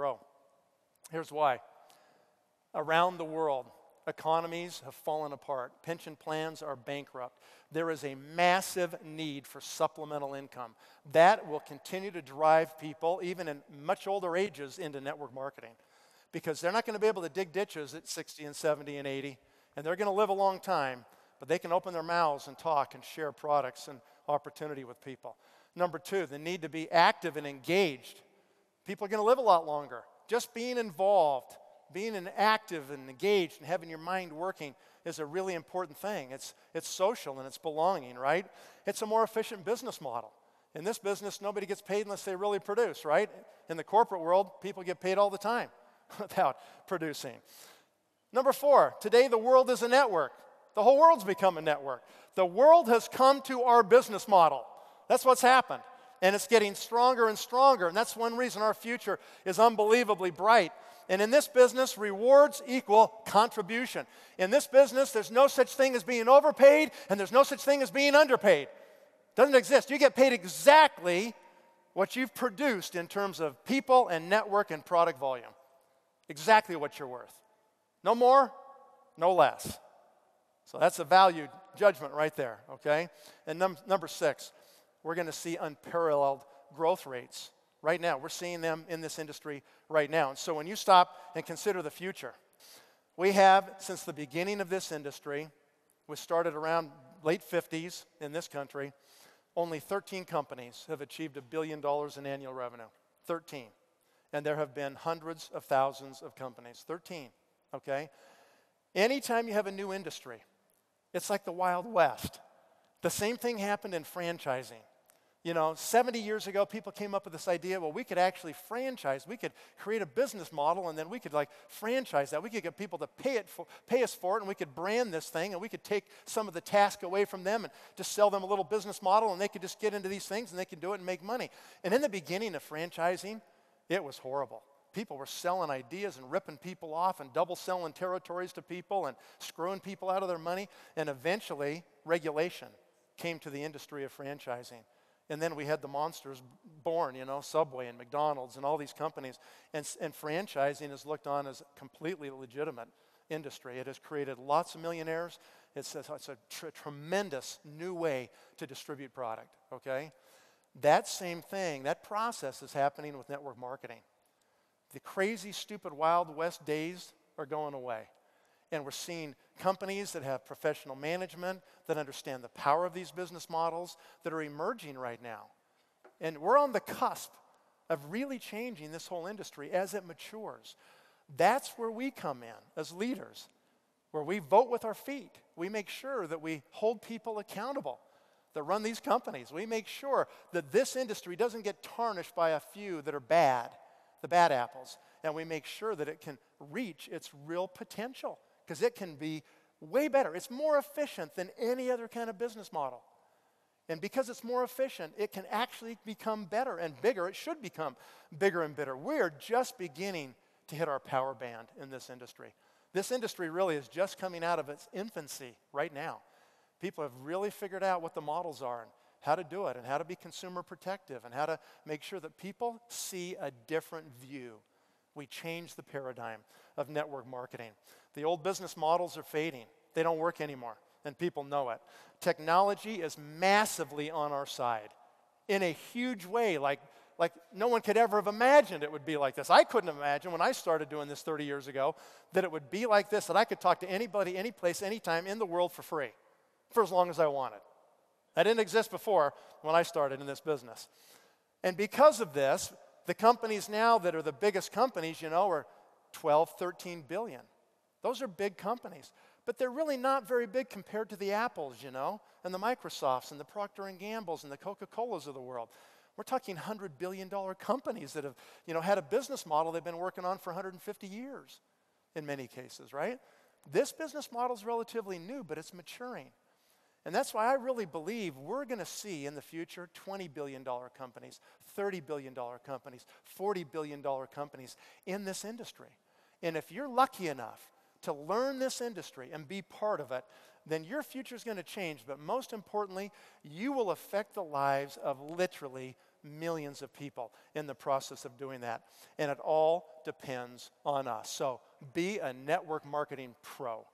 grow. Here's why. Around the world, economies have fallen apart. Pension plans are bankrupt. There is a massive need for supplemental income. That will continue to drive people, even in much older ages, into network marketing. Because they're not going to be able to dig ditches at 60 and 70 and 80, and they're going to live a long time, but they can open their mouths and talk and share products and opportunity with people. Number two, the need to be active and engaged. People are going to live a lot longer. Just being involved, being active and engaged and having your mind working is a really important thing. It's social and it's belonging, right? It's a more efficient business model. In this business, nobody gets paid unless they really produce, right? In the corporate world, people get paid all the time without producing. Number four, today the world is a network. The whole world's become a network. The world has come to our business model. That's what's happened. And it's getting stronger and stronger. And that's one reason our future is unbelievably bright. And in this business, rewards equal contribution. In this business, there's no such thing as being overpaid, and there's no such thing as being underpaid. Doesn't exist. You get paid exactly what you've produced in terms of people and network and product volume. Exactly what you're worth. No more, no less. So that's a value judgment right there, okay? And number six, we're going to see unparalleled growth rates. Right now, we're seeing them in this industry right now. And so when you stop and consider the future, we have, since the beginning of this industry, we started around late 50s in this country, only 13 companies have achieved $1 billion in annual revenue. 13. And there have been hundreds of thousands of companies. 13, okay? Anytime you have a new industry, it's like the Wild West. The same thing happened in franchising. 70 years ago, people came up with this idea, well, we could actually franchise. We could create a business model, and then we could franchise that. We could get people to pay us for it, and we could brand this thing, and we could take some of the task away from them and just sell them a little business model, and they could just get into these things, and they could do it and make money. And in the beginning of franchising, it was horrible. People were selling ideas and ripping people off and double selling territories to people and screwing people out of their money. And eventually, regulation came to the industry of franchising. And then we had the monsters born, Subway and McDonald's and all these companies. And franchising is looked on as a completely legitimate industry. It has created lots of millionaires. It's a tremendous new way to distribute product, okay? That same thing, that process is happening with network marketing. The crazy, stupid, Wild West days are going away. And we're seeing companies that have professional management, that understand the power of these business models, that are emerging right now. And we're on the cusp of really changing this whole industry as it matures. That's where we come in as leaders, where we vote with our feet. We make sure that we hold people accountable that run these companies. We make sure that this industry doesn't get tarnished by a few that are bad, the bad apples. And we make sure that it can reach its real potential, because it can be way better. It's more efficient than any other kind of business model. And because it's more efficient, it can actually become better and bigger. It should become bigger and better. We're just beginning to hit our power band in this industry. This industry really is just coming out of its infancy right now. People have really figured out what the models are and how to do it and how to be consumer protective and how to make sure that people see a different view. We changed the paradigm of network marketing. The old business models are fading. They don't work anymore, and people know it. Technology is massively on our side in a huge way, like no one could ever have imagined it would be like this. I couldn't imagine when I started doing this 30 years ago that it would be like this, that I could talk to anybody, any place, anytime in the world for free, for as long as I wanted. That didn't exist before when I started in this business. And because of this, the companies now that are the biggest companies, are 12, 13 billion. Those are big companies. But they're really not very big compared to the Apples, and the Microsofts and the Procter & Gambles and the Coca-Colas of the world. We're talking $100 billion companies that have, had a business model they've been working on for 150 years in many cases, right? This business model is relatively new, but it's maturing. And that's why I really believe we're going to see in the future $20 billion companies, $30 billion companies, $40 billion companies in this industry. And if you're lucky enough to learn this industry and be part of it, then your future is going to change. But most importantly, you will affect the lives of literally millions of people in the process of doing that. And it all depends on us. So be a network marketing pro.